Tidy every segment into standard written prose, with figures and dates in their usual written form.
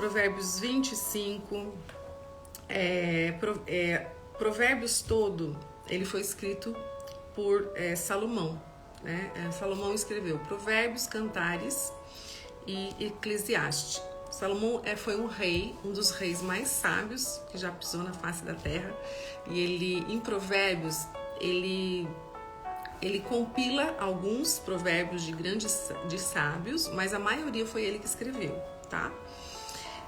Provérbios 25, Provérbios todo, ele foi escrito por Salomão, né? Salomão escreveu Provérbios, Cantares e Eclesiastes. Salomão foi um rei, um dos reis mais sábios que já pisou na face da terra, e ele, em Provérbios, ele compila alguns provérbios de sábios, mas a maioria foi ele que escreveu, tá?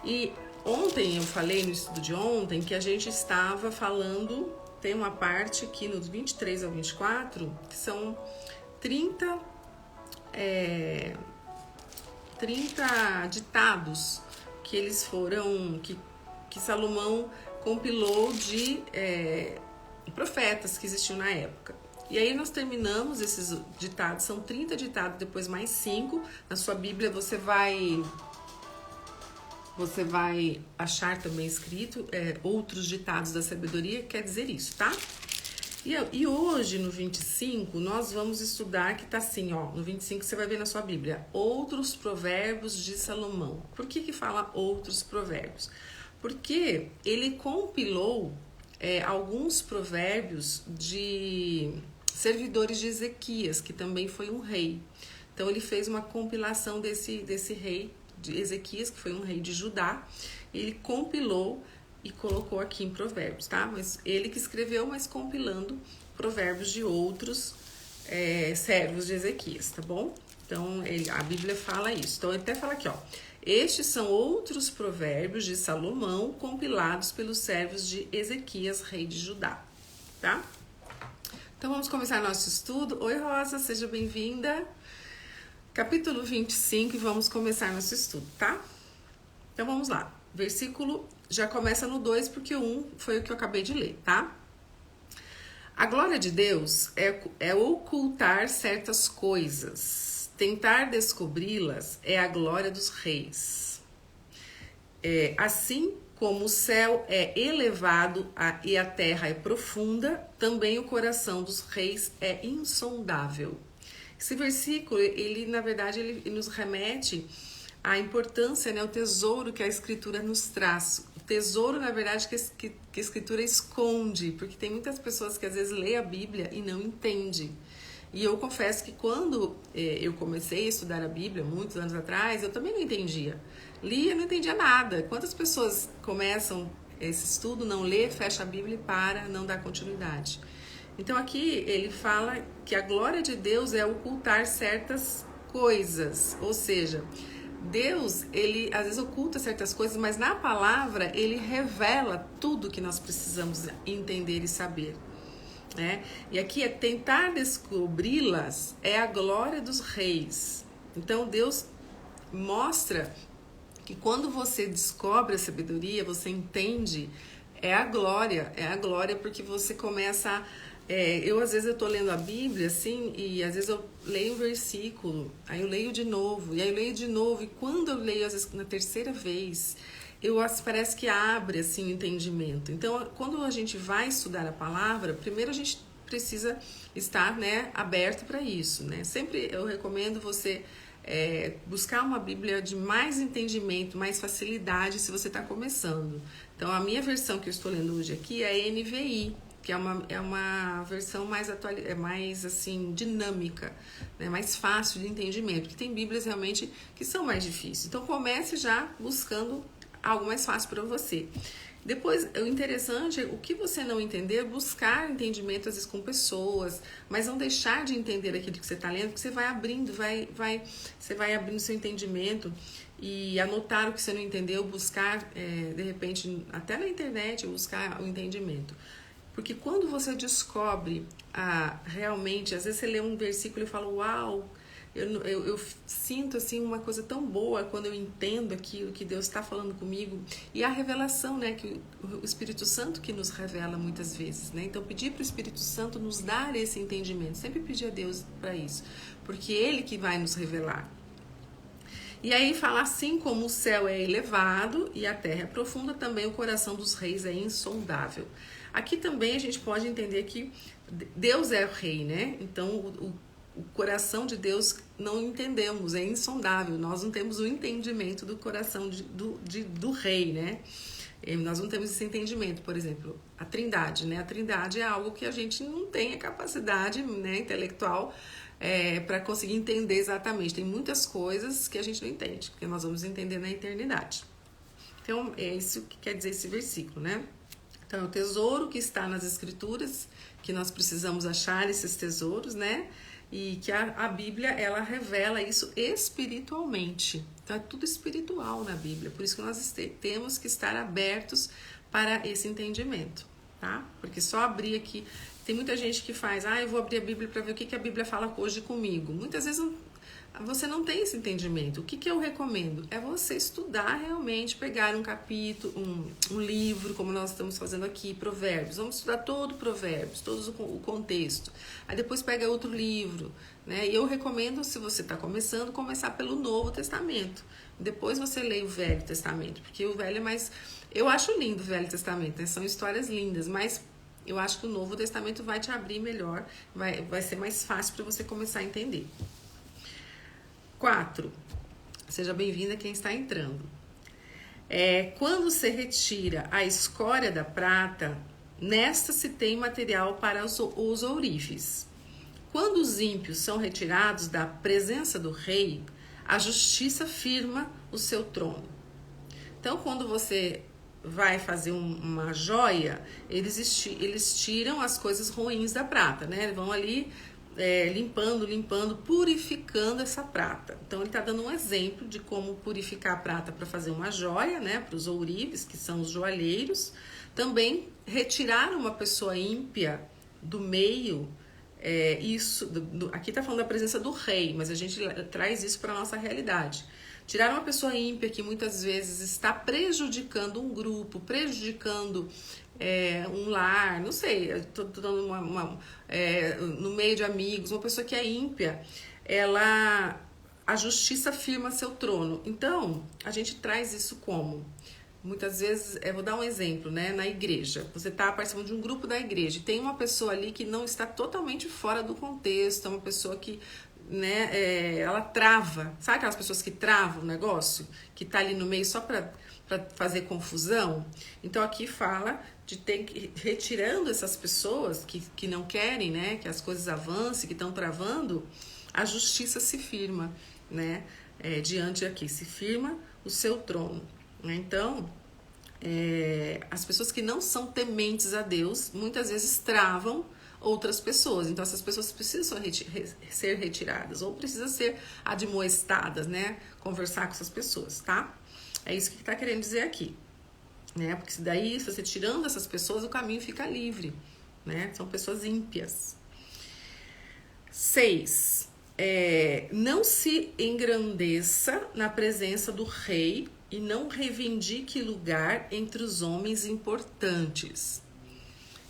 E ontem eu falei no estudo de ontem que a gente estava falando, tem uma parte aqui nos 23 ao 24, que são 30 ditados que eles foram, que Salomão compilou de profetas que existiam na época. E aí nós terminamos esses ditados, são 30 ditados, depois mais 5. Na sua Bíblia você vai achar também escrito outros ditados da sabedoria, quer dizer isso, tá? E hoje, no 25, nós vamos estudar, que tá assim, ó, no 25 você vai ver na sua Bíblia, outros provérbios de Salomão. Por que fala outros provérbios? Porque ele compilou alguns provérbios de servidores de Ezequias, que também foi um rei. Então ele fez uma compilação desse rei de Ezequias, que foi um rei de Judá, e ele compilou e colocou aqui em Provérbios, tá? Mas ele que escreveu, mas compilando provérbios de outros servos de Ezequias, tá bom? Então, a Bíblia fala isso. Então, ele até fala aqui, ó. Estes são outros provérbios de Salomão compilados pelos servos de Ezequias, rei de Judá, tá? Então, vamos começar nosso estudo. Oi, Rosa, seja bem-vinda. Capítulo 25 e vamos começar nosso estudo, tá? Então, vamos lá. Versículo já começa no 2, porque o 1 foi o que eu acabei de ler, tá? A glória de Deus é ocultar certas coisas. Tentar descobri-las é a glória dos reis. Assim como o céu é elevado e a terra é profunda, também o coração dos reis é insondável. Esse versículo, ele na verdade, ele nos remete à importância, né, o tesouro que a Escritura nos traz. O tesouro, na verdade, que a Escritura esconde, porque tem muitas pessoas que às vezes lê a Bíblia e não entende. E eu confesso que quando eu comecei a estudar a Bíblia, muitos anos atrás, eu também não entendia. Lia e não entendia nada. Quantas pessoas começam esse estudo, não lê, fecha a Bíblia e para, não dá continuidade. Então aqui ele fala que a glória de Deus é ocultar certas coisas, ou seja, Deus, ele às vezes oculta certas coisas, mas na palavra ele revela tudo que nós precisamos entender e saber, né? E aqui é tentar descobri-las é a glória dos reis. Então Deus mostra que quando você descobre a sabedoria, você entende, é a glória porque você começa a eu às vezes eu tô lendo a Bíblia assim, e às vezes eu leio um versículo, aí eu leio de novo, e aí eu leio de novo, e quando eu leio às vezes na terceira vez, parece que abre assim o entendimento. Então, quando a gente vai estudar a palavra, primeiro a gente precisa estar, né, aberto para isso, né? Sempre eu recomendo você buscar uma Bíblia de mais entendimento, mais facilidade se você está começando. Então, a minha versão que eu estou lendo hoje aqui é a NVI, que é uma versão mais mais assim dinâmica, né? Mais fácil de entendimento, porque tem Bíblias realmente que são mais difíceis. Então comece já buscando algo mais fácil para você. Depois, o interessante é o que você não entender, buscar entendimento às vezes com pessoas, mas não deixar de entender aquilo que você está lendo, porque você vai abrindo, você vai abrindo seu entendimento e anotar o que você não entendeu, buscar, de repente, até na internet, buscar o entendimento. Porque quando você descobre realmente, às vezes você lê um versículo e fala, uau, eu sinto assim uma coisa tão boa quando eu entendo aquilo que Deus está falando comigo. E a revelação, né, que o Espírito Santo que nos revela muitas vezes, né? Então pedir para o Espírito Santo nos dar esse entendimento, sempre pedir a Deus para isso, porque Ele que vai nos revelar. E aí fala assim como o céu é elevado e a terra é profunda, também o coração dos reis é insondável. Aqui também a gente pode entender que Deus é o rei, né? Então o coração de Deus não entendemos, é insondável. Nós não temos o entendimento do coração do rei, né? Nós não temos esse entendimento. Por exemplo, a Trindade, né? A Trindade é algo que a gente não tem a capacidade, né, intelectual para conseguir entender exatamente. Tem muitas coisas que a gente não entende, porque nós vamos entender na eternidade. Então, é isso que quer dizer esse versículo, né? Então, é o tesouro que está nas Escrituras, que nós precisamos achar esses tesouros, né? E que a Bíblia, ela revela isso espiritualmente. Então, é tudo espiritual na Bíblia. Por isso que nós temos que estar abertos para esse entendimento, tá? Porque só abrir aqui... Tem muita gente que faz, eu vou abrir a Bíblia para ver o que a Bíblia fala hoje comigo. Muitas vezes você não tem esse entendimento. O que eu recomendo? É você estudar realmente, pegar um capítulo, um livro, como nós estamos fazendo aqui, Provérbios. Vamos estudar todo Provérbios, todo o contexto. Aí depois pega outro livro, né? E eu recomendo, se você está começando, começar pelo Novo Testamento. Depois você lê o Velho Testamento, porque o Velho é mais... Eu acho lindo o Velho Testamento, né? São histórias lindas, mas eu acho que o Novo Testamento vai te abrir melhor, vai ser mais fácil para você começar a entender. 4. Seja bem-vinda quem está entrando. Quando se retira a escória da prata, nesta se tem material para os ourives. Quando os ímpios são retirados da presença do rei, a justiça firma o seu trono. Então, quando você vai fazer uma joia, eles tiram as coisas ruins da prata, né? Eles vão ali limpando, purificando essa prata. Então ele está dando um exemplo de como purificar a prata para fazer uma joia, né? Para os ourives, que são os joalheiros. Também retirar uma pessoa ímpia do meio. Aqui está falando da presença do rei, mas a gente traz isso para a nossa realidade. Tirar uma pessoa ímpia que muitas vezes está prejudicando um grupo, prejudicando um lar, não sei, estou dando no meio de amigos, uma pessoa que é ímpia, a justiça firma seu trono. Então, a gente traz isso como? Muitas vezes, vou dar um exemplo, né? Na igreja, você está participando de um grupo da igreja, e tem uma pessoa ali que não está totalmente fora do contexto, é uma pessoa que, né, ela trava, sabe aquelas pessoas que travam o negócio, que tá ali no meio só para fazer confusão? Então aqui fala de ter que retirando essas pessoas que não querem, né, que as coisas avancem, que estão travando, a justiça se firma, né, diante aqui, se firma o seu trono, né? Então as pessoas que não são tementes a Deus muitas vezes travam outras pessoas. Então essas pessoas precisam ser retiradas ou precisam ser admoestadas, né? Conversar com essas pessoas, tá? É isso que está querendo dizer aqui, né? Porque daí, se você tirando essas pessoas, o caminho fica livre, né? São pessoas ímpias. 6. Não se engrandeça na presença do rei e não reivindique lugar entre os homens importantes.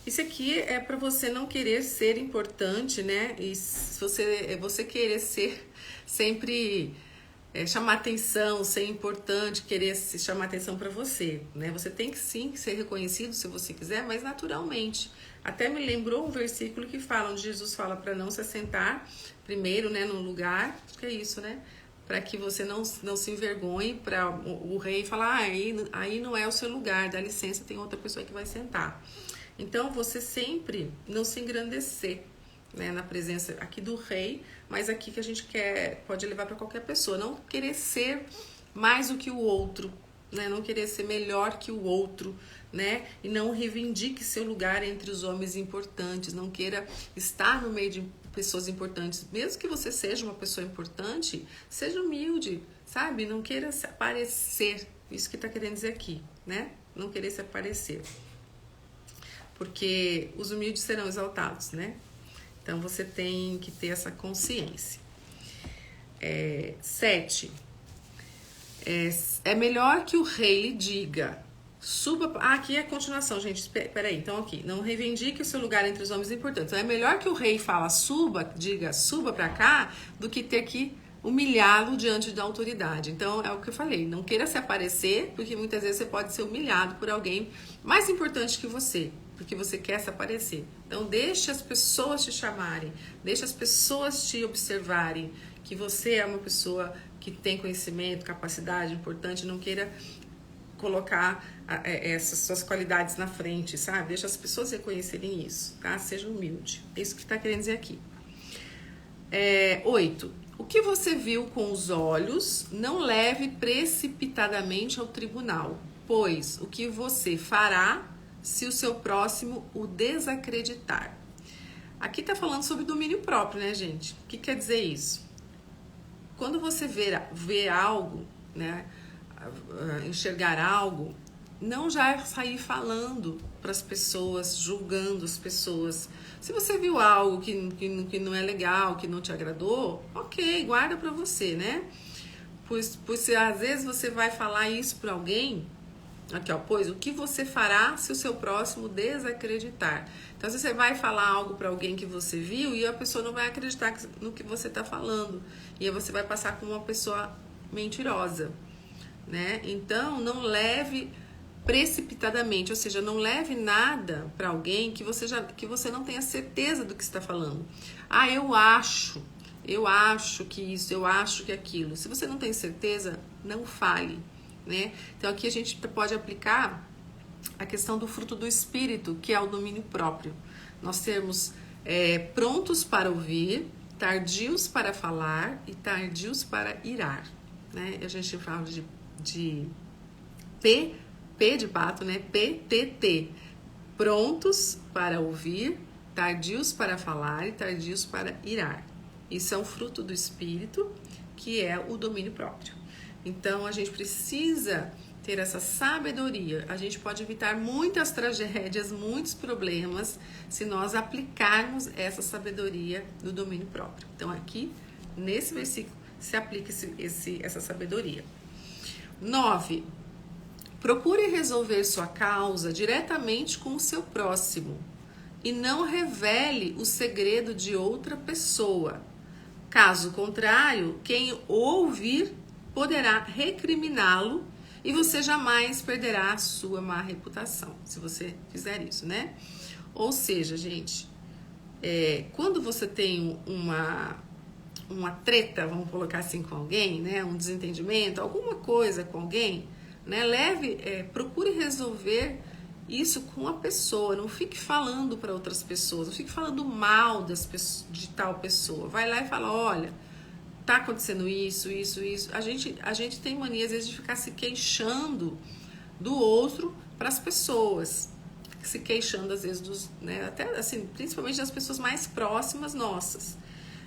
Isso aqui é para você não querer ser importante, né? E se você querer ser sempre chamar atenção, ser importante, querer chamar atenção para você, né? Você tem que sim ser reconhecido se você quiser, mas naturalmente. Até me lembrou um versículo que fala, onde Jesus fala para não se assentar primeiro, né, num lugar, acho que é isso, né? Para que você não se envergonhe para o rei falar, aí não é o seu lugar, dá licença, tem outra pessoa que vai sentar. Então, você sempre não se engrandecer, né, na presença aqui do rei, mas aqui que a gente pode levar para qualquer pessoa. Não querer ser mais do que o outro, né, não querer ser melhor que o outro, né, e não reivindique seu lugar entre os homens importantes, não queira estar no meio de pessoas importantes. Mesmo que você seja uma pessoa importante, seja humilde, sabe? Não queira se aparecer, isso que está querendo dizer aqui, né? Não querer se aparecer. Porque os humildes serão exaltados, né? Então, você tem que ter essa consciência. 7. É melhor que o rei lhe diga, suba... aqui é a continuação, gente. Peraí, então aqui. Não reivindique o seu lugar entre os homens importantes. Então, é melhor que o rei fala, diga, suba pra cá, do que ter que humilhá-lo diante da autoridade. Então, é o que eu falei. Não queira se aparecer, porque muitas vezes você pode ser humilhado por alguém mais importante que você, porque você quer se aparecer. Então deixe as pessoas te chamarem, deixe as pessoas te observarem, que você é uma pessoa que tem conhecimento, capacidade importante, não queira colocar essas suas qualidades na frente, sabe? Deixa as pessoas reconhecerem isso, tá? Seja humilde. É isso que está querendo dizer aqui. 8. O que você viu com os olhos, não leve precipitadamente ao tribunal, pois o que você fará se o seu próximo o desacreditar. Aqui tá falando sobre domínio próprio, né, gente? O que quer dizer isso? Quando você vê algo, né, enxergar algo, não já sair falando para as pessoas, julgando as pessoas. Se você viu algo que não é legal, que não te agradou, ok, guarda para você, né? Pois se às vezes você vai falar isso para alguém, aqui ó, pois o que você fará se o seu próximo desacreditar? Então se você vai falar algo para alguém que você viu e a pessoa não vai acreditar no que você está falando, e aí você vai passar como uma pessoa mentirosa, né? Então não leve precipitadamente, ou seja, não leve nada para alguém que você não tenha certeza do que está falando. Ah, eu acho que isso, eu acho que aquilo. Se você não tem certeza, não fale, né? Então aqui a gente pode aplicar a questão do fruto do espírito, que é o domínio próprio. Nós sermos prontos para ouvir, tardios para falar e tardios para irar, né? A gente fala de P de pato, né? PTT. Prontos para ouvir, tardios para falar e tardios para irar. Isso é um fruto do espírito, que é o domínio próprio. Então, a gente precisa ter essa sabedoria. A gente pode evitar muitas tragédias, muitos problemas, se nós aplicarmos essa sabedoria do domínio próprio. Então, aqui, nesse versículo, se aplica essa sabedoria. 9. Procure resolver sua causa diretamente com o seu próximo e não revele o segredo de outra pessoa. Caso contrário, quem ouvir poderá recriminá-lo e você jamais perderá a sua má reputação, se você fizer isso, né? Ou seja, gente, quando você tem uma treta, vamos colocar assim, com alguém, né? Um desentendimento, alguma coisa com alguém, né? Procure resolver isso com a pessoa, não fique falando para outras pessoas, não fique falando mal de tal pessoa. Vai lá e fala, olha, tá acontecendo isso. A gente tem mania às vezes de ficar se queixando do outro para as pessoas, se queixando às vezes né, até assim, principalmente das pessoas mais próximas nossas.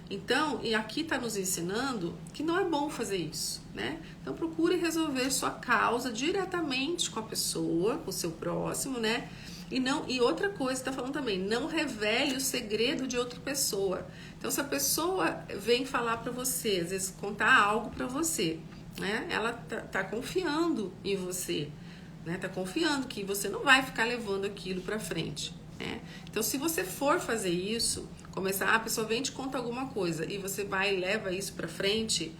Então, e aqui está nos ensinando que não é bom fazer isso, né? Então, procure resolver sua causa diretamente com a pessoa, com o seu próximo, né? E outra coisa, está falando também, não revele o segredo de outra pessoa. Então, se a pessoa vem falar para você, às vezes contar algo para você, né? Ela tá confiando em você, né? Tá confiando que você não vai ficar levando aquilo para frente, né? Então, se você for fazer isso, a pessoa vem e te conta alguma coisa e você vai e leva isso para frente,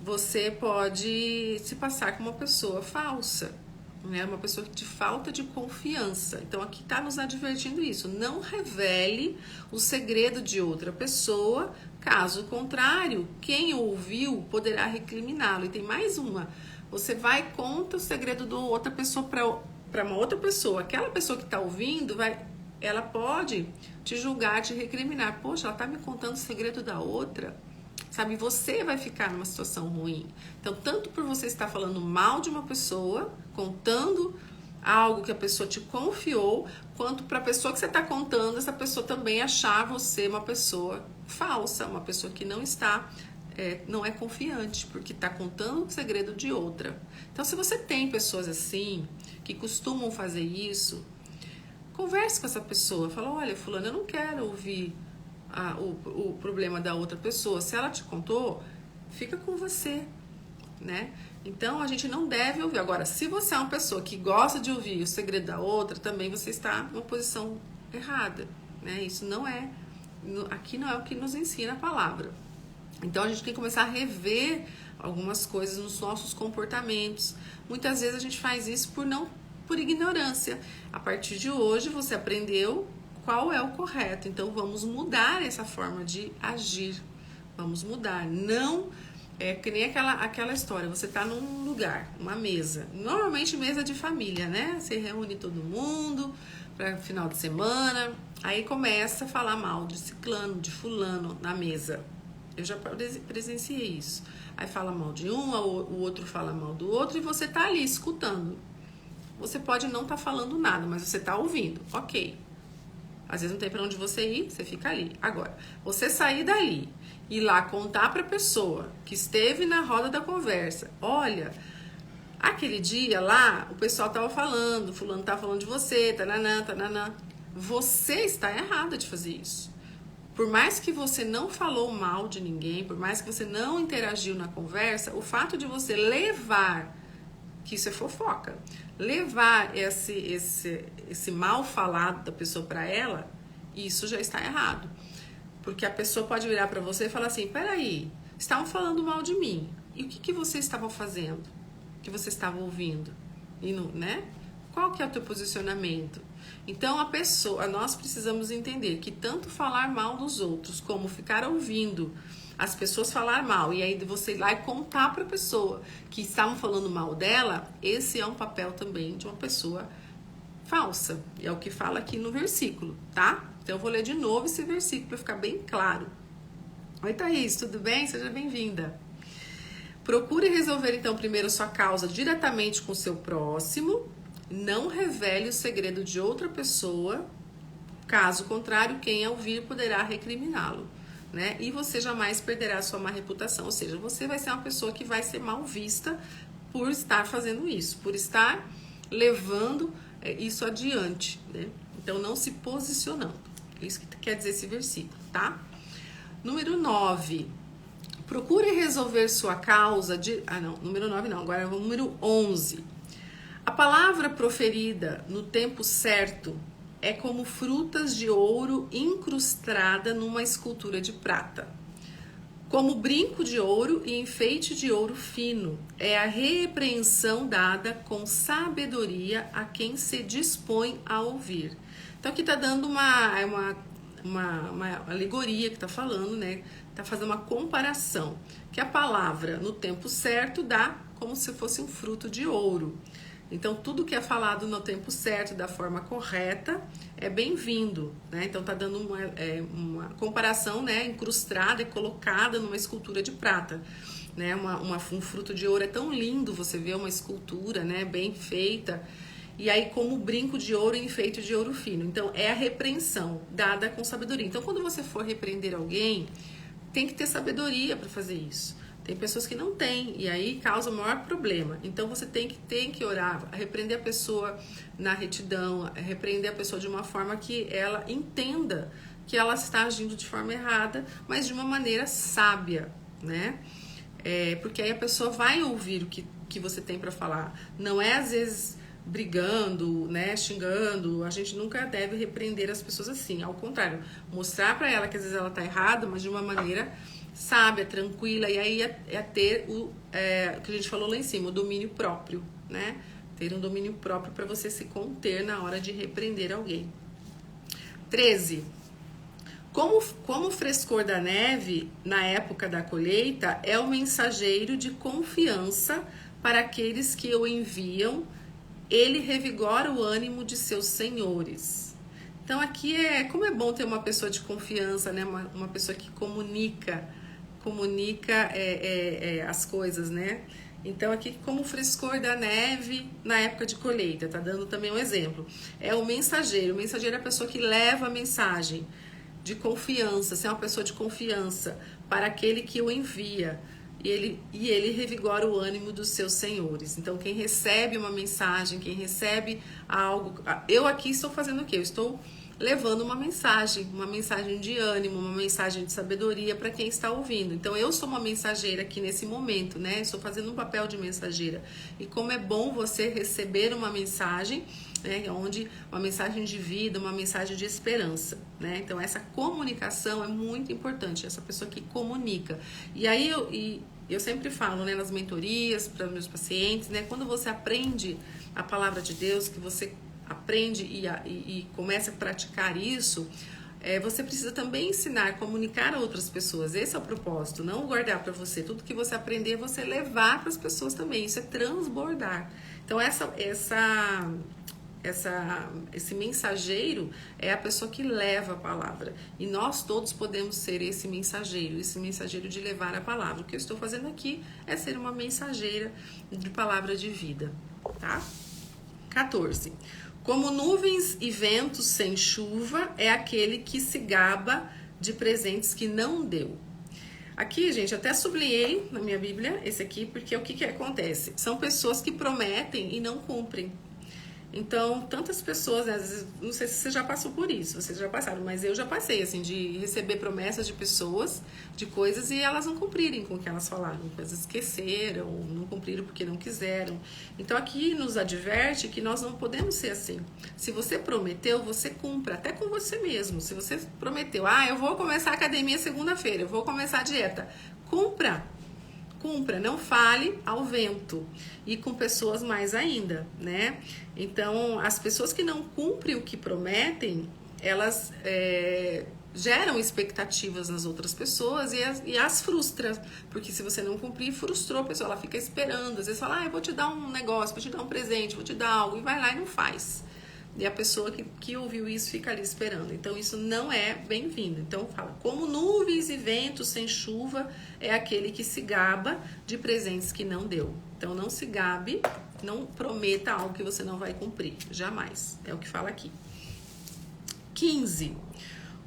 você pode se passar como uma pessoa falsa, né? Uma pessoa de falta de confiança. Então aqui está nos advertindo isso. Não revele o segredo de outra pessoa, caso contrário, quem ouviu poderá recriminá-lo. E tem mais uma. Você vai e conta o segredo de outra pessoa para uma outra pessoa. Aquela pessoa que está ouvindo ela pode te julgar, te recriminar. Poxa, ela está me contando o segredo da outra. Sabe, você vai ficar numa situação ruim. Então, tanto por você estar falando mal de uma pessoa, contando algo que a pessoa te confiou, quanto para a pessoa que você está contando, essa pessoa também achar você uma pessoa falsa, uma pessoa que não é confiante, porque está contando o segredo de outra. Então, se você tem pessoas assim, que costumam fazer isso, converse com essa pessoa, fala, olha, fulano, eu não quero ouvir o problema da outra pessoa. Se ela te contou, fica com você, né? Então, a gente não deve ouvir. Agora, se você é uma pessoa que gosta de ouvir o segredo da outra, também você está numa posição errada, né? Isso aqui não é o que nos ensina a palavra. Então, a gente tem que começar a rever algumas coisas nos nossos comportamentos. Muitas vezes a gente faz isso por não por ignorância. A partir de hoje você aprendeu qual é o correto, então vamos mudar essa forma de agir. Vamos mudar. Não é que nem aquela história, você tá num lugar, uma mesa, normalmente mesa de família, né? Você reúne todo mundo para final de semana, aí começa a falar mal de ciclano, de fulano na mesa. Eu já presenciei isso. Aí fala mal de um, o outro fala mal do outro e você tá ali escutando. Você pode não estar falando nada, mas você tá ouvindo. Ok. Às vezes não tem para onde você ir, você fica ali. Agora, você sair dali e ir lá contar para a pessoa que esteve na roda da conversa, olha, aquele dia lá, o pessoal tava falando, fulano tava falando de você, tananã, tananã. Você está errada de fazer isso. Por mais que você não falou mal de ninguém, por mais que você não interagiu na conversa, o fato de você levar, que isso é fofoca, levar esse mal falado da pessoa para ela, isso já está errado. Porque a pessoa pode virar para você e falar assim, peraí, estavam falando mal de mim. E o que vocês estavam fazendo? O que você estava ouvindo? E não, né? Qual que é o teu posicionamento? Então nós precisamos entender que tanto falar mal dos outros, como ficar ouvindo as pessoas falar mal, e aí você ir lá e contar para a pessoa que estavam falando mal dela, esse é um papel também de uma pessoa falsa. É o que fala aqui no versículo, tá? Então eu vou ler de novo esse versículo para ficar bem claro. Oi, Thaís, tudo bem? Seja bem-vinda. Procure resolver então primeiro sua causa diretamente com o seu próximo, não revele o segredo de outra pessoa, caso contrário, quem a ouvir poderá recriminá-lo, né? E você jamais perderá a sua má reputação, ou seja, você vai ser uma pessoa que vai ser mal vista por estar fazendo isso, por estar levando isso adiante, né? Então não se posicionando. Isso que quer dizer esse versículo, tá? Número 9. Procure resolver sua causa de... número 9 não, agora é o número 11. A palavra proferida no tempo certo é como frutas de ouro incrustada numa escultura de prata. Como brinco de ouro e enfeite de ouro fino, é a repreensão dada com sabedoria a quem se dispõe a ouvir. Então aqui está dando uma alegoria que está falando, né? Está fazendo uma comparação. Que a palavra no tempo certo dá como se fosse um fruto de ouro. Então, tudo que é falado no tempo certo, da forma correta, é bem-vindo, né? Então, tá dando uma comparação, né? Incrustada e colocada numa escultura de prata, né? Um fruto de ouro é tão lindo, você vê uma escultura, né? Bem feita. E aí, como brinco de ouro e enfeite de ouro fino. Então, é a repreensão dada com sabedoria. Então, quando você for repreender alguém, tem que ter sabedoria para fazer isso. Tem pessoas que não têm, e aí causa o maior problema. Então você tem que orar, repreender a pessoa na retidão, repreender a pessoa de uma forma que ela entenda que ela está agindo de forma errada, mas de uma maneira sábia, né? Porque aí a pessoa vai ouvir o que você tem para falar. Não é às vezes brigando, né, xingando. A gente nunca deve repreender as pessoas assim. Ao contrário, mostrar para ela que às vezes ela está errada, mas de uma maneira sábia, tranquila, e aí é ter o que a gente falou lá em cima, o domínio próprio, né? Ter um domínio próprio para você se conter na hora de repreender alguém. 13. Como o frescor da neve na época da colheita é o mensageiro de confiança para aqueles que o enviam, ele revigora o ânimo de seus senhores. Então aqui como é bom ter uma pessoa de confiança, né? Uma pessoa que comunica as coisas, né? Então aqui como o frescor da neve na época de colheita, tá dando também um exemplo. É o mensageiro é a pessoa que leva a mensagem de confiança, ser uma pessoa de confiança para aquele que o envia. E ele revigora o ânimo dos seus senhores. Então quem recebe uma mensagem, quem recebe algo, eu aqui estou fazendo o quê? Eu estou levando uma mensagem de ânimo, uma mensagem de sabedoria para quem está ouvindo. Então eu sou uma mensageira aqui nesse momento, né? Estou fazendo um papel de mensageira. E como é bom você receber uma mensagem, né? Onde uma mensagem de vida, uma mensagem de esperança, né? Então essa comunicação é muito importante, essa pessoa que comunica. E aí eu sempre falo, né, nas mentorias para meus pacientes, né? Quando você aprende a palavra de Deus, que você aprende e começa a praticar isso, você precisa também ensinar, comunicar a outras pessoas. Esse é o propósito, não guardar para você. Tudo que você aprender, você levar para as pessoas também. Isso é transbordar. Então, esse mensageiro é a pessoa que leva a palavra. E nós todos podemos ser esse mensageiro de levar a palavra. O que eu estou fazendo aqui é ser uma mensageira de palavra de vida, tá? 14. Como nuvens e ventos sem chuva, é aquele que se gaba de presentes que não deu. Aqui, gente, até sublinhei na minha Bíblia esse aqui, porque o que acontece? São pessoas que prometem e não cumprem. Então, tantas pessoas, né, às vezes, não sei se você já passou por isso, vocês já passaram, mas eu já passei, assim, de receber promessas de pessoas, de coisas, e elas não cumprirem com o que elas falaram, coisas esqueceram, não cumpriram porque não quiseram. Então, aqui nos adverte que nós não podemos ser assim. Se você prometeu, você cumpra, até com você mesmo. Se você prometeu, eu vou começar a academia segunda-feira, eu vou começar a dieta, cumpra, não fale ao vento, e com pessoas mais ainda, né? Então, as pessoas que não cumprem o que prometem, elas geram expectativas nas outras pessoas e as frustra, porque se você não cumprir, frustrou a pessoa, ela fica esperando, às vezes fala, eu vou te dar um negócio, vou te dar um presente, vou te dar algo, e vai lá e não faz. E a pessoa que ouviu isso fica ali esperando. Então, isso não é bem-vindo. Então, fala, como nuvens e ventos sem chuva, é aquele que se gaba de presentes que não deu. Então, não se gabe, não prometa algo que você não vai cumprir. Jamais. É o que fala aqui. 15.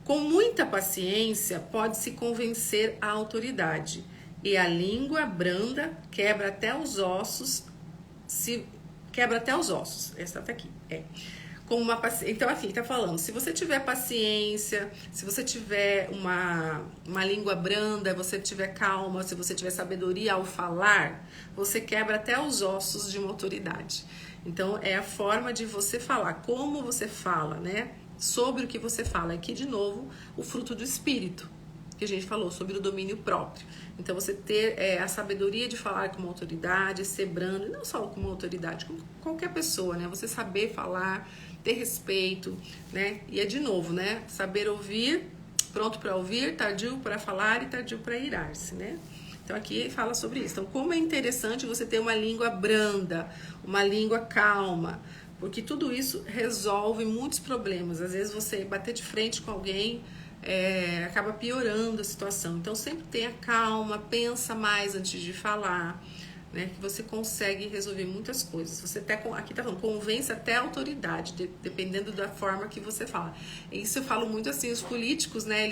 Com muita paciência, pode-se convencer a autoridade. E a língua branda quebra até os ossos. Quebra até os ossos. Essa tá aqui. Então, aqui tá falando, se você tiver paciência, se você tiver uma língua branda, você tiver calma, se você tiver sabedoria ao falar, você quebra até os ossos de uma autoridade. Então, é a forma de você falar, como você fala, né? Sobre o que você fala. Aqui, de novo, o fruto do Espírito, que a gente falou, sobre o domínio próprio. Então, você ter a sabedoria de falar com uma autoridade, ser brando, e não só com uma autoridade, com qualquer pessoa, né? Você saber falar, ter respeito, né? E é de novo, né? Saber ouvir, pronto para ouvir, tardio para falar e tardio para irar-se, né? Então aqui fala sobre isso. Então, como é interessante você ter uma língua branda, uma língua calma, porque tudo isso resolve muitos problemas. Às vezes você bater de frente com alguém acaba piorando a situação. Então sempre tenha calma, pensa mais antes de falar, né, que você consegue resolver muitas coisas. Você aqui tá falando, convence até a autoridade, dependendo da forma que você fala. Isso eu falo muito assim, os políticos, né,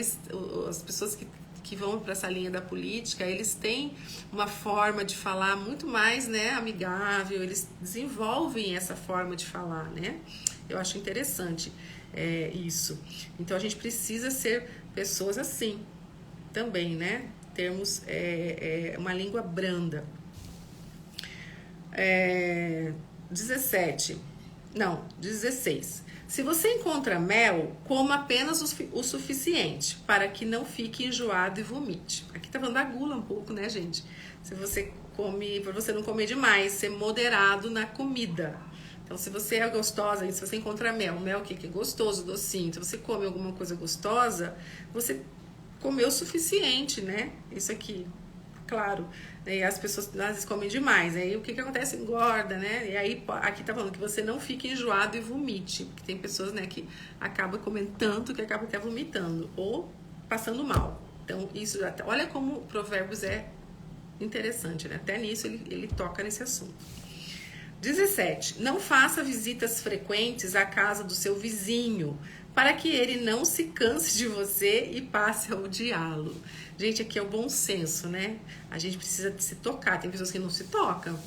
as pessoas que vão para essa linha da política, eles têm uma forma de falar muito mais, né, amigável, eles desenvolvem essa forma de falar, né? Eu acho interessante isso. Então a gente precisa ser pessoas assim também, né? Termos uma língua branda. 16. Se você encontra mel, coma apenas o suficiente, para que não fique enjoado e vomite. Aqui tá falando da gula um pouco, né, gente? Se você come, para você não comer demais, ser moderado na comida. Então, se você é gostosa, se você encontra mel o que é gostoso, docinho, se você come alguma coisa gostosa, você comeu o suficiente, né? Isso aqui, claro. E as pessoas às vezes comem demais, aí o que acontece? Engorda, né? E aí aqui tá falando que você não fique enjoado e vomite, porque tem pessoas, né, que acabam comendo tanto que acabam até vomitando ou passando mal. Então isso, olha como Provérbios é interessante, né? Até nisso ele toca nesse assunto. 17. Não faça visitas frequentes à casa do seu vizinho, para que ele não se canse de você e passe a odiá-lo. Gente, aqui é o bom senso, né? A gente precisa se tocar. Tem pessoas que não se tocam,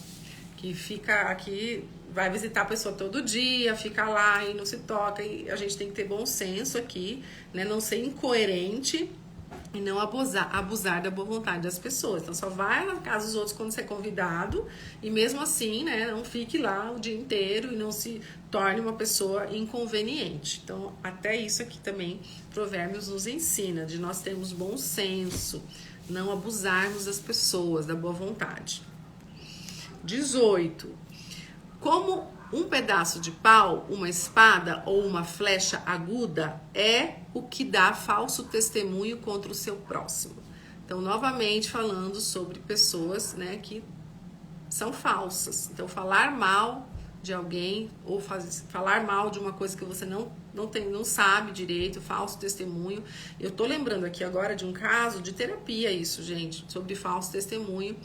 que fica aqui, vai visitar a pessoa todo dia, fica lá e não se toca. E a gente tem que ter bom senso aqui, né? Não ser incoerente e não abusar da boa vontade das pessoas. Então, só vai na casa dos outros quando você é convidado e mesmo assim, né, não fique lá o dia inteiro e não se torne uma pessoa inconveniente. Então, até isso aqui também, Provérbios nos ensina, de nós termos bom senso, não abusarmos das pessoas, da boa vontade. 18. Como Um pedaço de pau, uma espada ou uma flecha aguda é o que dá falso testemunho contra o seu próximo. Então, novamente falando sobre pessoas, né, que são falsas. Então, falar mal de alguém ou falar mal de uma coisa que você não sabe direito, falso testemunho. Eu tô lembrando aqui agora de um caso de terapia, isso, gente, sobre falso testemunho,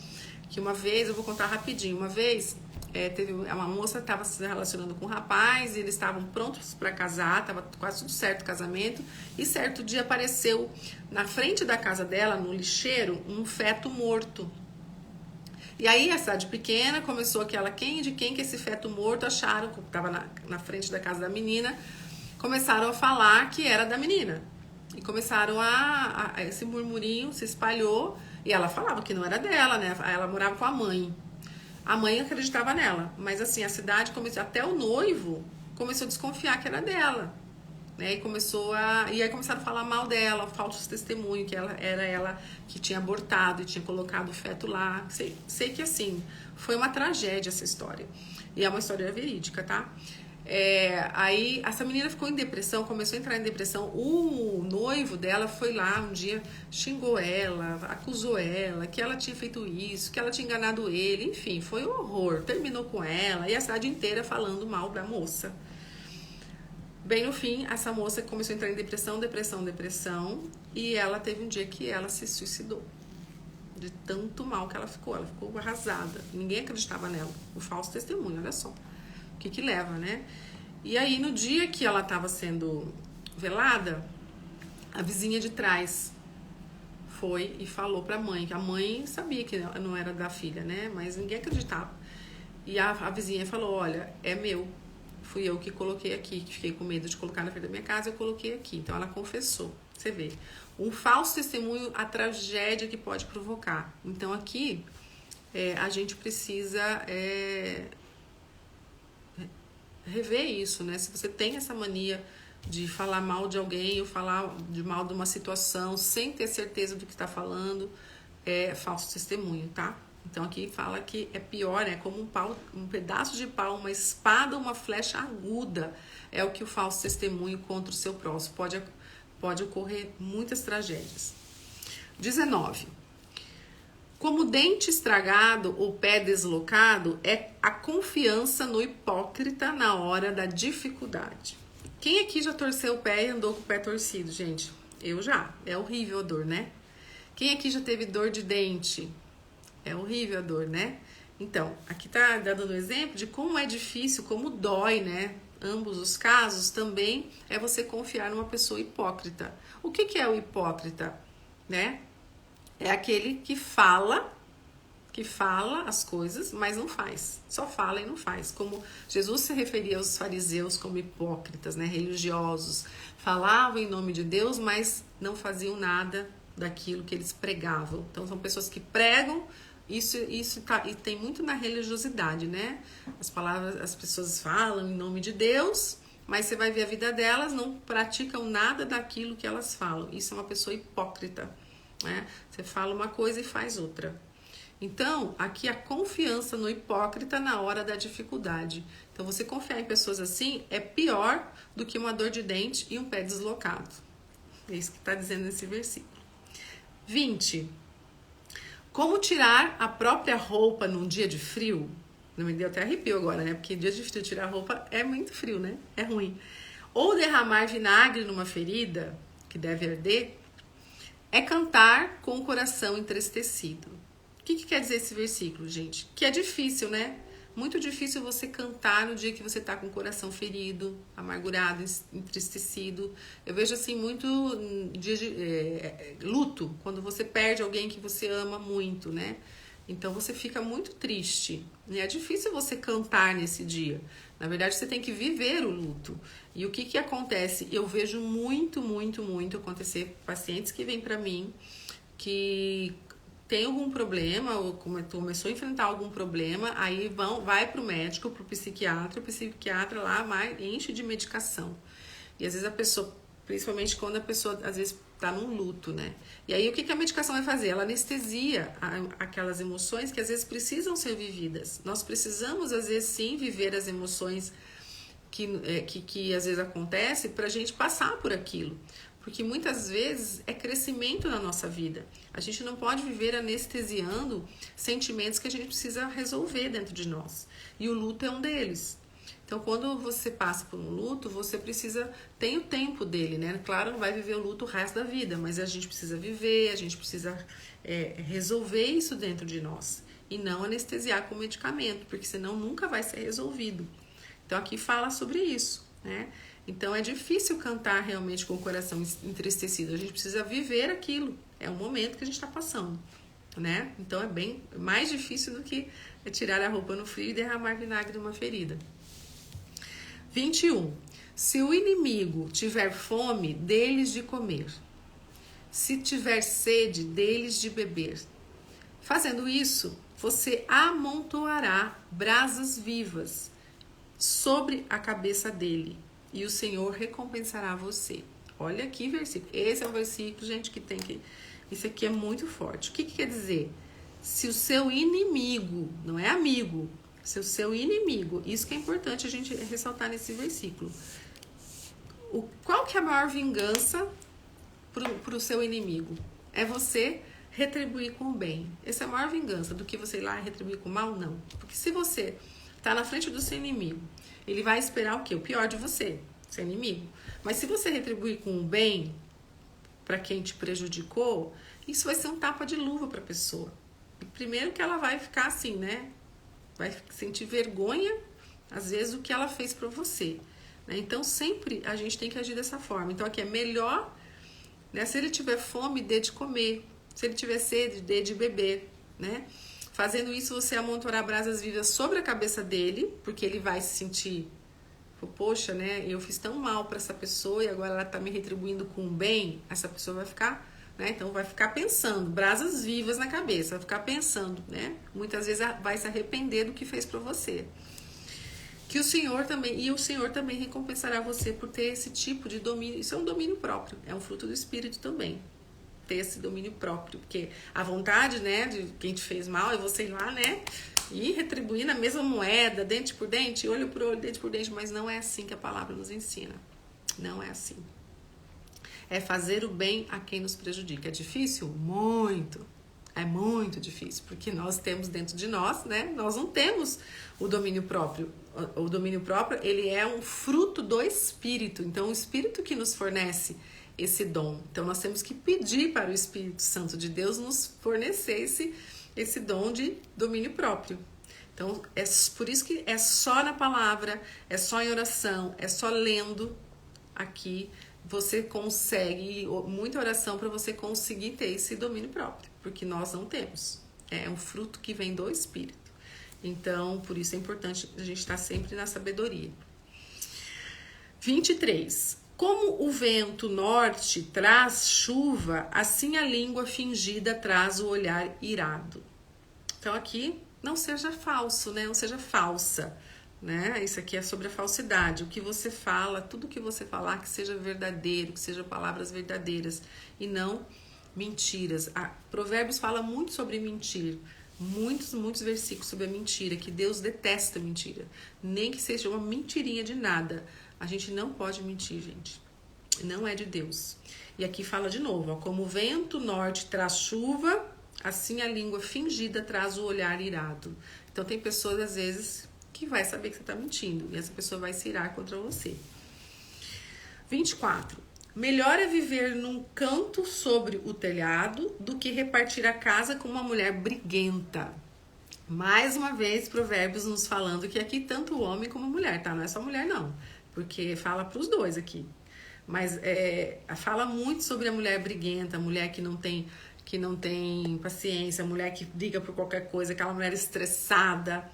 que uma vez, eu vou contar rapidinho, uma vez teve uma moça que estava se relacionando com um rapaz e eles estavam prontos para casar, estava quase tudo certo o casamento, e certo dia apareceu na frente da casa dela, no lixeiro, um feto morto. E aí a cidade pequena começou aquela, de quem que esse feto morto, acharam, que estava na frente da casa da menina, começaram a falar que era da menina. E começaram esse murmurinho se espalhou, e ela falava que não era dela, né? Ela morava com a mãe. A mãe acreditava nela, mas assim, a cidade começou, até o noivo começou a desconfiar que era dela, né? E aí começaram a falar mal dela, falsos testemunhos, que era ela que tinha abortado e tinha colocado o feto lá. Sei que assim, foi uma tragédia essa história. E é uma história verídica, tá? Aí essa menina ficou em depressão, começou a entrar em depressão. O noivo dela foi lá um dia, xingou ela, acusou ela, que ela tinha feito isso, que ela tinha enganado ele, enfim, foi um horror. Terminou com ela e a cidade inteira falando mal da moça. Bem no fim, essa moça começou a entrar em depressão, e ela teve um dia que ela se suicidou. De tanto mal que ela ficou arrasada. Ninguém acreditava nela. O falso testemunho, olha só. O que leva, né? E aí, no dia que ela estava sendo velada, a vizinha de trás foi e falou pra mãe, que a mãe sabia que não era da filha, né? Mas ninguém acreditava. E a vizinha falou, olha, é meu. Fui eu que coloquei aqui, que fiquei com medo de colocar na frente da minha casa, eu coloquei aqui. Então, ela confessou. Você vê. Um falso testemunho, a tragédia que pode provocar. Então, aqui, a gente precisa rever isso, né? Se você tem essa mania de falar mal de alguém ou falar mal de uma situação sem ter certeza do que está falando, é falso testemunho, tá? Então aqui fala que é pior, é como um pedaço de pau, uma espada, uma flecha aguda, é o que o falso testemunho contra o seu próximo. Pode ocorrer muitas tragédias. 19. Como dente estragado ou pé deslocado é a confiança no hipócrita na hora da dificuldade. Quem aqui já torceu o pé e andou com o pé torcido, gente? Eu já. É horrível a dor, né? Quem aqui já teve dor de dente? É horrível a dor, né? Então, aqui tá dando um exemplo de como é difícil, como dói, né? Ambos os casos também é você confiar numa pessoa hipócrita. O que é o hipócrita, né? É aquele que fala as coisas, mas não faz. Só fala e não faz. Como Jesus se referia aos fariseus como hipócritas, né? Religiosos. Falavam em nome de Deus, mas não faziam nada daquilo que eles pregavam. Então, são pessoas que pregam, isso tá, e tem muito na religiosidade, né? As pessoas falam em nome de Deus, mas você vai ver a vida delas, não praticam nada daquilo que elas falam. Isso é uma pessoa hipócrita. Né? Você fala uma coisa e faz outra. Então, aqui a confiança no hipócrita na hora da dificuldade. Então, você confiar em pessoas assim é pior do que uma dor de dente e um pé deslocado. É isso que está dizendo nesse versículo. 20. Como tirar a própria roupa num dia de frio? Não me deu até arrepio agora, né? Porque dia de frio tirar a roupa é muito frio, né? É ruim. Ou derramar vinagre numa ferida que deve arder. É cantar com o coração entristecido. O que quer dizer esse versículo, gente? Que é difícil, né? Muito difícil você cantar no dia que você tá com o coração ferido, amargurado, entristecido. Eu vejo assim muito dia de luto, quando você perde alguém que você ama muito, né? Então você fica muito triste. E é difícil você cantar nesse dia. Na verdade, você tem que viver o luto. E o que acontece? Eu vejo muito acontecer pacientes que vêm para mim que tem algum problema ou começou a enfrentar algum problema, aí vai pro médico, pro psiquiatra, o psiquiatra lá enche de medicação. E às vezes a pessoa Principalmente quando a pessoa, às vezes, está num luto, né? E aí, o que a medicação vai fazer? Ela anestesia aquelas emoções que, às vezes, precisam ser vividas. Nós precisamos, às vezes, sim, viver as emoções que às vezes, acontece para a gente passar por aquilo. Porque, muitas vezes, é crescimento na nossa vida. A gente não pode viver anestesiando sentimentos que a gente precisa resolver dentro de nós. E o luto é um deles. Então, quando você passa por um luto, você tem o tempo dele, né? Claro, não vai viver o luto o resto da vida, mas a gente precisa viver, a gente precisa resolver isso dentro de nós. E não anestesiar com medicamento, porque senão nunca vai ser resolvido. Então, aqui fala sobre isso, né? Então, é difícil cantar realmente com o coração entristecido. A gente precisa viver aquilo. É um momento que a gente está passando, né? Então, é bem mais difícil do que tirar a roupa no frio e derramar vinagre numa ferida. 21. Se o inimigo tiver fome, dê-lhes de comer. Se tiver sede, dê-lhes de beber. Fazendo isso, você amontoará brasas vivas sobre a cabeça dele, e o Senhor recompensará você. Olha aqui o versículo. Esse é o versículo, gente, que tem que... Isso aqui é muito forte. O que quer dizer? Se o seu inimigo, não é amigo, se o seu inimigo, isso que é importante a gente ressaltar nesse versículo. Qual que é a maior vingança para o seu inimigo? É você retribuir com o bem. Essa é a maior vingança do que você ir lá e retribuir com o mal? Não. Porque se você está na frente do seu inimigo, ele vai esperar o quê? O pior de você, seu inimigo. Mas se você retribuir com o bem para quem te prejudicou, isso vai ser um tapa de luva para a pessoa. Primeiro que ela vai ficar assim, né? Vai sentir vergonha, às vezes, do que ela fez para você. Né? Então, sempre a gente tem que agir dessa forma. Então, aqui é melhor, né? Se ele tiver fome, dê de comer. Se ele tiver sede, dê de beber, né? Fazendo isso, você amontoará brasas vivas sobre a cabeça dele, porque ele vai se sentir, poxa, né? Eu fiz tão mal para essa pessoa e agora ela está me retribuindo com o bem. Essa pessoa vai ficar... Né? Então vai ficar pensando, brasas vivas na cabeça, vai ficar pensando, né? Muitas vezes vai se arrepender do que fez para você. Que o Senhor também recompensará você por ter esse tipo de domínio. Isso é um domínio próprio, é um fruto do Espírito também. Ter esse domínio próprio, porque a vontade, né, de quem te fez mal é você ir lá, né, e retribuir na mesma moeda, dente por dente, olho por olho, dente por dente, mas não é assim que a palavra nos ensina. Não é assim. É fazer o bem a quem nos prejudica. É difícil? Muito. É muito difícil, porque nós temos dentro de nós, né? Nós não temos o domínio próprio. O domínio próprio, ele é um fruto do Espírito. Então, o Espírito que nos fornece esse dom. Então, nós temos que pedir para o Espírito Santo de Deus nos fornecer esse dom de domínio próprio. Então, é por isso que é só na palavra, é só em oração, é só lendo aqui, você consegue, muita oração para você conseguir ter esse domínio próprio, porque nós não temos. É um fruto que vem do Espírito. Então, por isso é importante a gente estar sempre na sabedoria. 23. Como o vento norte traz chuva, assim a língua fingida traz o olhar irado. Então, aqui, não seja falso, né? Não seja falsa. Né? Isso aqui é sobre a falsidade. O que você fala, tudo que você falar, que seja verdadeiro, que sejam palavras verdadeiras e não mentiras. Provérbios fala muito sobre mentir. Muitos versículos sobre a mentira, que Deus detesta mentira. Nem que seja uma mentirinha de nada. A gente não pode mentir, gente. Não é de Deus. E aqui fala de novo, ó, como o vento norte traz chuva, assim a língua fingida traz o olhar irado. Então tem pessoas, às vezes, que vai saber que você está mentindo. E essa pessoa vai se irar contra você. 24. Melhor é viver num canto sobre o telhado do que repartir a casa com uma mulher briguenta. Mais uma vez, Provérbios nos falando que aqui tanto o homem como a mulher, tá? Não é só mulher, não. Porque fala para os dois aqui. Mas fala muito sobre a mulher briguenta, a mulher que não tem paciência, a mulher que briga por qualquer coisa, aquela mulher estressada.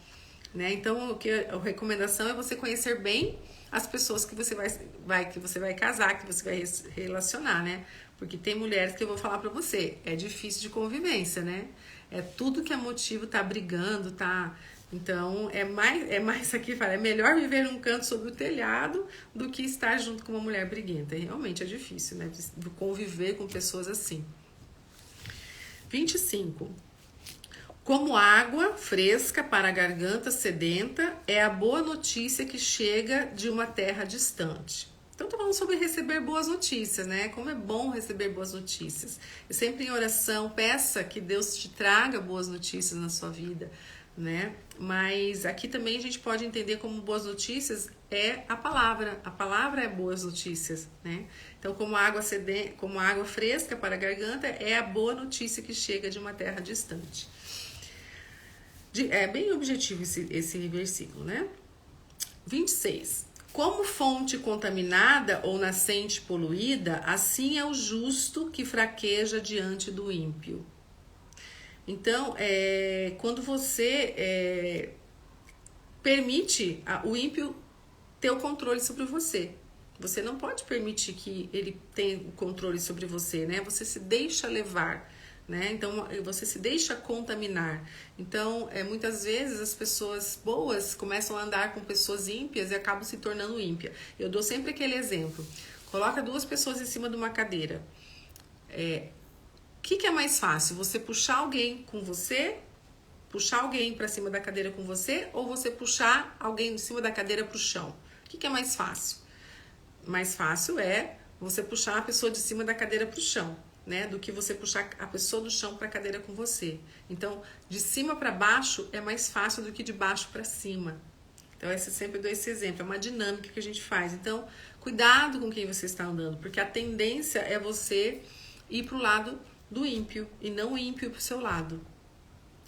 Né? Então, a recomendação é você conhecer bem as pessoas que você vai casar, que você vai relacionar, né? Porque tem mulheres que eu vou falar pra você, é difícil de convivência, né? É tudo que é motivo, tá brigando, tá Então, aqui fala, é melhor viver num canto sobre o telhado do que estar junto com uma mulher briguenta. E realmente é difícil, né? De conviver com pessoas assim. 25. Como água fresca para a garganta sedenta é a boa notícia que chega de uma terra distante. Então, tô falando sobre receber boas notícias, né? Como é bom receber boas notícias. E sempre em oração, peça que Deus te traga boas notícias na sua vida, né? Mas aqui também a gente pode entender como boas notícias é a palavra. A palavra é boas notícias, né? Então, como água fresca para a garganta é a boa notícia que chega de uma terra distante. É bem objetivo esse versículo, né? 26. Como fonte contaminada ou nascente poluída, assim é o justo que fraqueja diante do ímpio. Então, quando você permite o ímpio ter o controle sobre você, você não pode permitir que ele tenha o controle sobre você, né? Você se deixa levar, né? Então, você se deixa contaminar. Então, muitas vezes as pessoas boas começam a andar com pessoas ímpias e acabam se tornando ímpia. Eu dou sempre aquele exemplo. Coloca 2 pessoas em cima de uma cadeira. O que é mais fácil? Você puxar alguém com você, puxar alguém para cima da cadeira com você, ou você puxar alguém de cima da cadeira para o chão? O que é mais fácil? Mais fácil é você puxar a pessoa de cima da cadeira para o chão, né? Do que você puxar a pessoa do chão para a cadeira com você. Então, de cima para baixo é mais fácil do que de baixo para cima. Então, sempre dou esse exemplo, é uma dinâmica que a gente faz. Então, cuidado com quem você está andando, porque a tendência é você ir para o lado do ímpio e não o ímpio para o seu lado.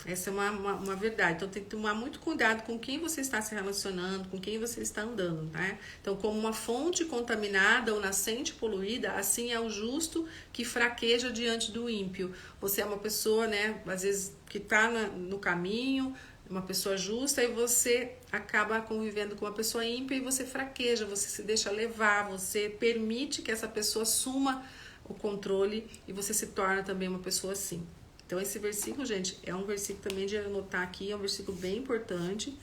Essa é uma verdade. Então tem que tomar muito cuidado com quem você está se relacionando, com quem você está andando, né? Então, como uma fonte contaminada ou nascente poluída, assim é o justo que fraqueja diante do ímpio. Você é uma pessoa, né, às vezes que está no caminho, uma pessoa justa, e você acaba convivendo com uma pessoa ímpia e você fraqueja, você se deixa levar, você permite que essa pessoa assuma o controle e você se torna também uma pessoa assim. Então, esse versículo, gente, é um versículo também de anotar aqui, é um versículo bem importante,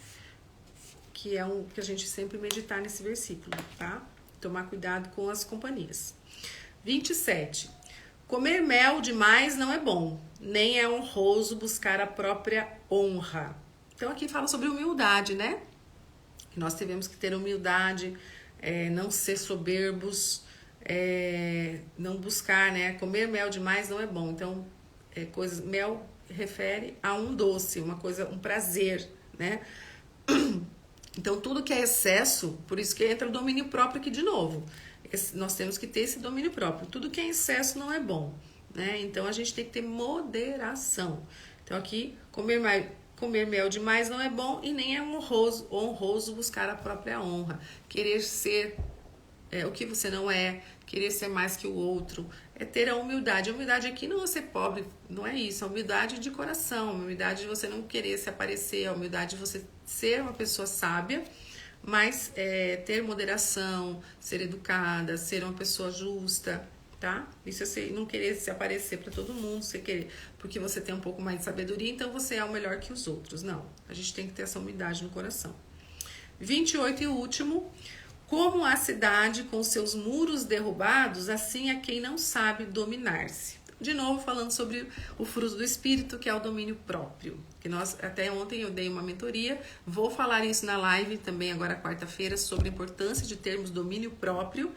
que que a gente sempre meditar nesse versículo, tá? Tomar cuidado com as companhias. 27. Comer mel demais não é bom, nem é honroso buscar a própria honra. Então, aqui fala sobre humildade, né? Que nós devemos que ter humildade, não ser soberbos, não buscar, né? Comer mel demais não é bom. Então, mel refere a um doce, uma coisa, um prazer, né? Então, tudo que é excesso, por isso que entra o domínio próprio aqui de novo. Nós temos que ter esse domínio próprio. Tudo que é excesso não é bom, né? Então, a gente tem que ter moderação. Então, aqui, comer mel demais não é bom e nem é honroso buscar a própria honra. Querer ser o que você não é, querer ser mais que o outro, é ter a humildade. A humildade aqui não é ser pobre, não é isso. A humildade de coração, a humildade de você não querer se aparecer, a humildade de você ser uma pessoa sábia, mas ter moderação, ser educada, ser uma pessoa justa, tá? Isso é você não querer se aparecer para todo mundo, você querer, porque você tem um pouco mais de sabedoria, então você é o melhor que os outros. Não, a gente tem que ter essa humildade no coração. 28 e último. Como a cidade com seus muros derrubados, assim é quem não sabe dominar-se. De novo, falando sobre o fruto do Espírito, que é o domínio próprio. Que até ontem eu dei uma mentoria, vou falar isso na live também agora quarta-feira, sobre a importância de termos domínio próprio.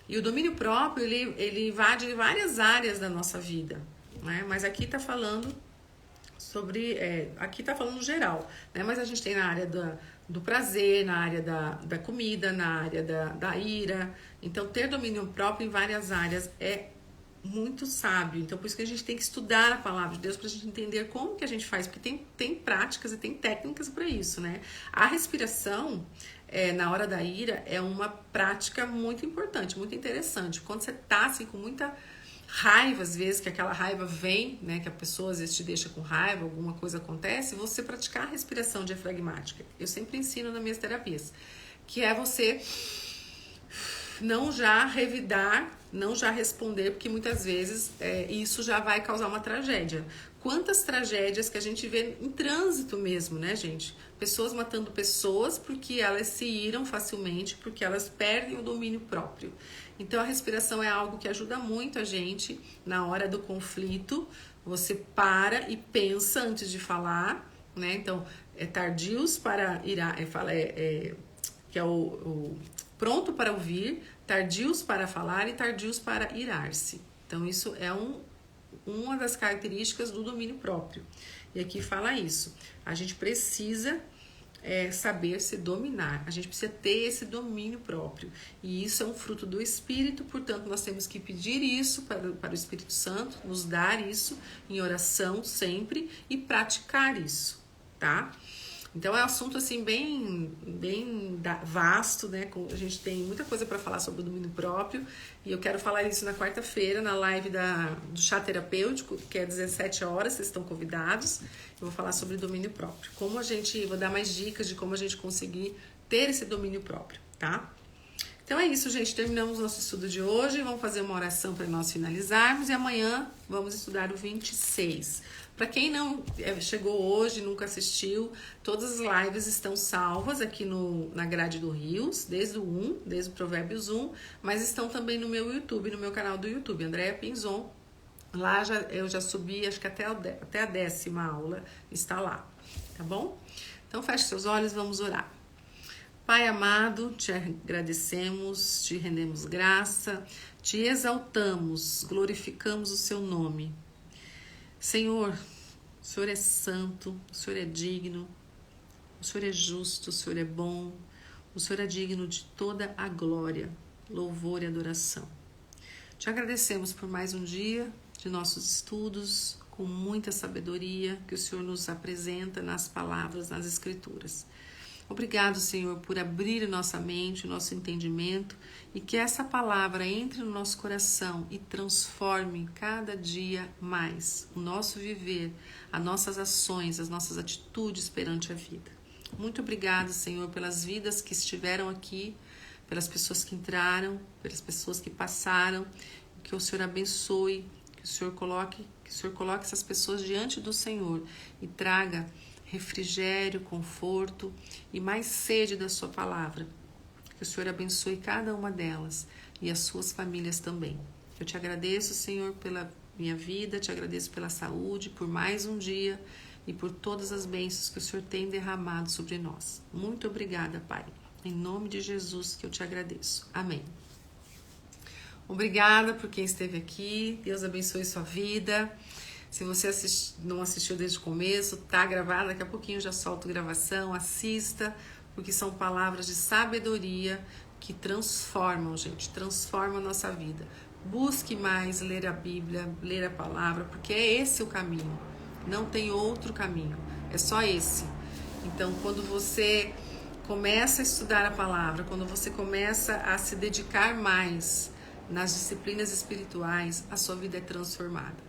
E o domínio próprio, ele invade várias áreas da nossa vida, né? Mas aqui está falando sobre, aqui está falando geral, né? Mas a gente tem na área do prazer, na área da comida, na área da ira. Então, ter domínio próprio em várias áreas é muito sábio. Então, por isso que a gente tem que estudar a palavra de Deus para a gente entender como que a gente faz, porque tem práticas e tem técnicas para isso, né? A respiração, na hora da ira, é uma prática muito importante, muito interessante. Quando você tá assim com muita raiva, às vezes, que aquela raiva vem, né, que a pessoa às vezes te deixa com raiva, alguma coisa acontece, você praticar a respiração diafragmática. Eu sempre ensino nas minhas terapias, que é você não já revidar, não já responder, porque muitas vezes isso já vai causar uma tragédia. quantas tragédias que a gente vê em trânsito mesmo, né, gente? Pessoas matando pessoas porque elas se iram facilmente, porque elas perdem o domínio próprio. Então a respiração é algo que ajuda muito a gente na hora do conflito. Você para e pensa antes de falar, né? Então, tardios para irar, que é o pronto para ouvir, tardios para falar e tardios para irar-se. Então, isso é uma das características do domínio próprio. E aqui fala isso. A gente precisa saber se dominar. A gente precisa ter esse domínio próprio. E isso é um fruto do Espírito, portanto, nós temos que pedir isso para o Espírito Santo, nos dar isso em oração sempre e praticar isso, tá? Então é um assunto assim bem vasto, né? A gente tem muita coisa para falar sobre o domínio próprio e eu quero falar isso na quarta-feira na live do chá terapêutico, que é 17 horas, vocês estão convidados. Eu vou falar sobre domínio próprio. Vou dar mais dicas de como a gente conseguir ter esse domínio próprio, tá? Então é isso, gente. Terminamos nosso estudo de hoje. Vamos fazer uma oração para nós finalizarmos e amanhã vamos estudar o 26. Para quem não chegou hoje, nunca assistiu, todas as lives estão salvas aqui na grade do Rios, desde o Provérbios 1, mas estão também no meu YouTube, no meu canal do YouTube, Andréa Pinzon. Lá eu já subi, acho que até a 10ª aula está lá, tá bom? Então feche seus olhos, vamos orar. Pai amado, te agradecemos, te rendemos graça, te exaltamos, glorificamos o seu nome. Senhor, o Senhor é santo, o Senhor é digno, o Senhor é justo, o Senhor é bom, o Senhor é digno de toda a glória, louvor e adoração. Te agradecemos por mais um dia de nossos estudos, com muita sabedoria que o Senhor nos apresenta nas palavras, nas Escrituras. Obrigado, Senhor, por abrir nossa mente, o nosso entendimento e que essa palavra entre no nosso coração e transforme cada dia mais o nosso viver, as nossas ações, as nossas atitudes perante a vida. Muito obrigado, Senhor, pelas vidas que estiveram aqui, pelas pessoas que entraram, pelas pessoas que passaram, que o Senhor abençoe, que o Senhor coloque essas pessoas diante do Senhor e traga refrigério, conforto e mais sede da sua palavra. Que o Senhor abençoe cada uma delas e as suas famílias também. Eu te agradeço, Senhor, pela minha vida, te agradeço pela saúde, por mais um dia e por todas as bênçãos que o Senhor tem derramado sobre nós. Muito obrigada, Pai. Em nome de Jesus que eu te agradeço. Amém. Obrigada por quem esteve aqui. Deus abençoe sua vida. Se você não assistiu desde o começo, tá gravado, daqui a pouquinho eu já solto gravação, assista, porque são palavras de sabedoria que transformam, gente, transformam a nossa vida. Busque mais ler a Bíblia, ler a palavra, porque é esse o caminho, não tem outro caminho, é só esse. Então, quando você começa a estudar a palavra, quando você começa a se dedicar mais nas disciplinas espirituais, a sua vida é transformada.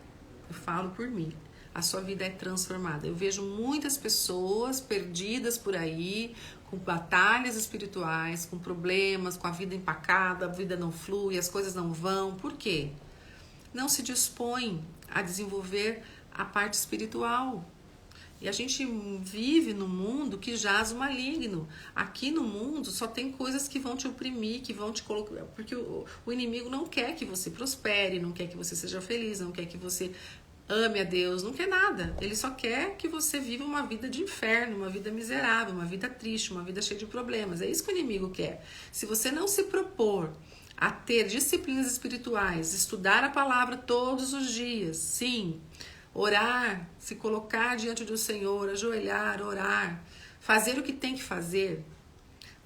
Eu falo por mim, a sua vida é transformada. Eu vejo muitas pessoas perdidas por aí, com batalhas espirituais, com problemas, com a vida empacada, a vida não flui, as coisas não vão. Por quê? Não se dispõem a desenvolver a parte espiritual. E a gente vive num mundo que jaz o maligno. Aqui no mundo só tem coisas que vão te oprimir, que vão te colocar... Porque o inimigo não quer que você prospere, não quer que você seja feliz, não quer que você ame a Deus, não quer nada. Ele só quer que você viva uma vida de inferno, uma vida miserável, uma vida triste, uma vida cheia de problemas. É isso que o inimigo quer. Se você não se propor a ter disciplinas espirituais, estudar a palavra todos os dias, sim... Orar, se colocar diante do Senhor, ajoelhar, orar, fazer o que tem que fazer,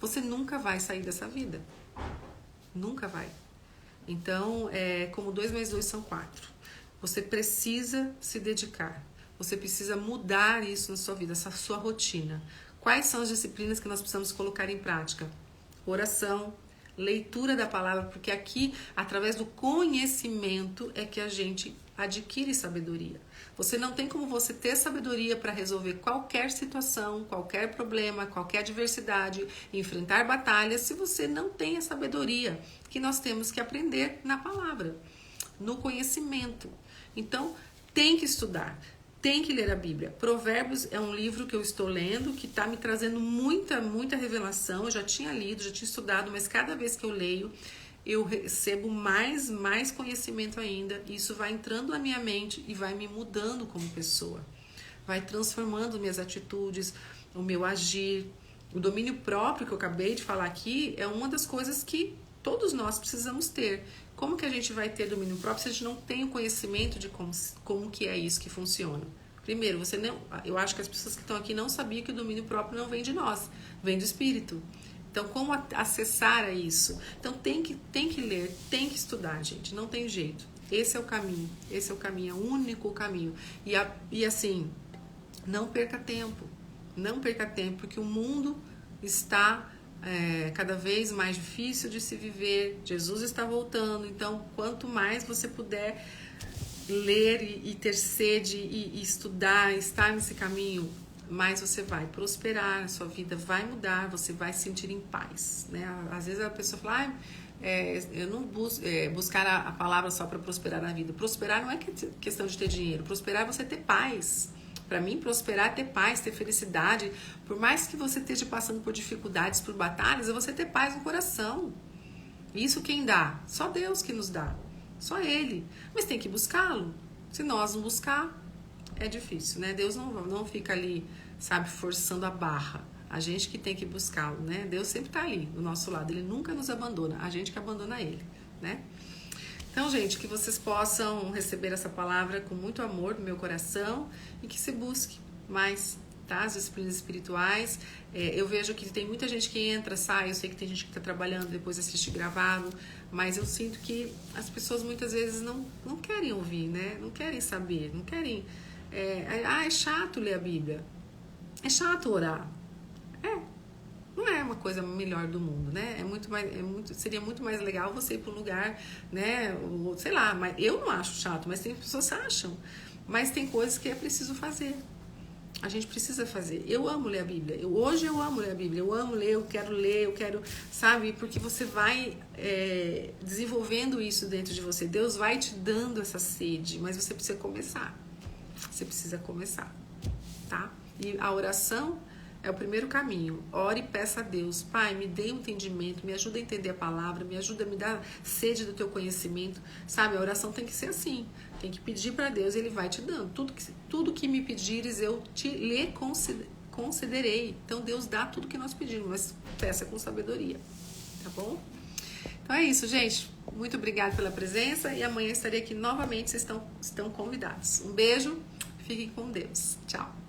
você nunca vai sair dessa vida. Nunca vai. Então, como 2 mais 2 são 4. Você precisa se dedicar. Você precisa mudar isso na sua vida, essa sua rotina. Quais são as disciplinas que nós precisamos colocar em prática? Oração, leitura da palavra, porque aqui, através do conhecimento, é que a gente adquire sabedoria. Você não tem como você ter sabedoria para resolver qualquer situação, qualquer problema, qualquer adversidade, enfrentar batalhas, se você não tem a sabedoria que nós temos que aprender na palavra, no conhecimento. Então, tem que estudar. tem que ler a Bíblia. Provérbios é um livro que eu estou lendo, que está me trazendo muita revelação. Eu já tinha lido, já tinha estudado, mas cada vez que eu leio, eu recebo mais conhecimento ainda. Isso vai entrando na minha mente e vai me mudando como pessoa. Vai transformando minhas atitudes, o meu agir. O domínio próprio que eu acabei de falar aqui é uma das coisas que todos nós precisamos ter. Como que a gente vai ter domínio próprio se a gente não tem o conhecimento de como que é isso que funciona? Primeiro, eu acho que as pessoas que estão aqui não sabiam que o domínio próprio não vem de nós, vem do Espírito. Então, como acessar a isso? Então, tem que ler, tem que estudar, gente, não tem jeito. Esse é o caminho, é o único caminho. E assim, não perca tempo, porque o mundo está cada vez mais difícil de se viver. Jesus está voltando, então quanto mais você puder ler e ter sede e estudar, estar nesse caminho, mais você vai prosperar, a sua vida vai mudar, você vai se sentir em paz, né? Às vezes a pessoa fala, eu não buscar a palavra só para prosperar na vida. Prosperar não é questão de ter dinheiro, prosperar é você ter paz. Para mim, prosperar é ter paz, ter felicidade. Por mais que você esteja passando por dificuldades, por batalhas, é você ter paz no coração. Isso quem dá? Só Deus que nos dá. Só Ele. Mas tem que buscá-lo. Se nós não buscar, é difícil, né? Deus não fica ali, sabe, forçando a barra. A gente que tem que buscá-lo, né? Deus sempre está ali, do nosso lado. Ele nunca nos abandona. A gente que abandona Ele, né? Então, gente, que vocês possam receber essa palavra com muito amor no meu coração e que se busque mais, tá? As disciplinas espirituais. Eu vejo que tem muita gente que entra, sai, eu sei que tem gente que está trabalhando, depois assiste gravado, mas eu sinto que as pessoas muitas vezes não querem ouvir, né? Não querem saber, não querem... é chato ler a Bíblia, é chato orar. Não é uma coisa melhor do mundo, né? Seria muito mais legal você ir para um lugar, né? Sei lá, mas eu não acho chato, mas tem pessoas que acham. Mas tem coisas que é preciso fazer. A gente precisa fazer. Eu amo ler a Bíblia. Hoje eu amo ler a Bíblia. Eu amo ler, eu quero, sabe? Porque você vai desenvolvendo isso dentro de você. Deus vai te dando essa sede, mas você precisa começar. Você precisa começar, tá? E a oração é o primeiro caminho. Ore e peça a Deus. Pai, me dê um entendimento, me ajuda a entender a palavra, me ajuda a me dar sede do teu conhecimento. Sabe, a oração tem que ser assim. Tem que pedir para Deus e Ele vai te dando. Tudo que me pedires, eu lhe concederei. Então, Deus dá tudo que nós pedimos, mas peça com sabedoria. Tá bom? Então é isso, gente. Muito obrigada pela presença e amanhã estarei aqui novamente. Vocês estão convidados. Um beijo. Fiquem com Deus. Tchau.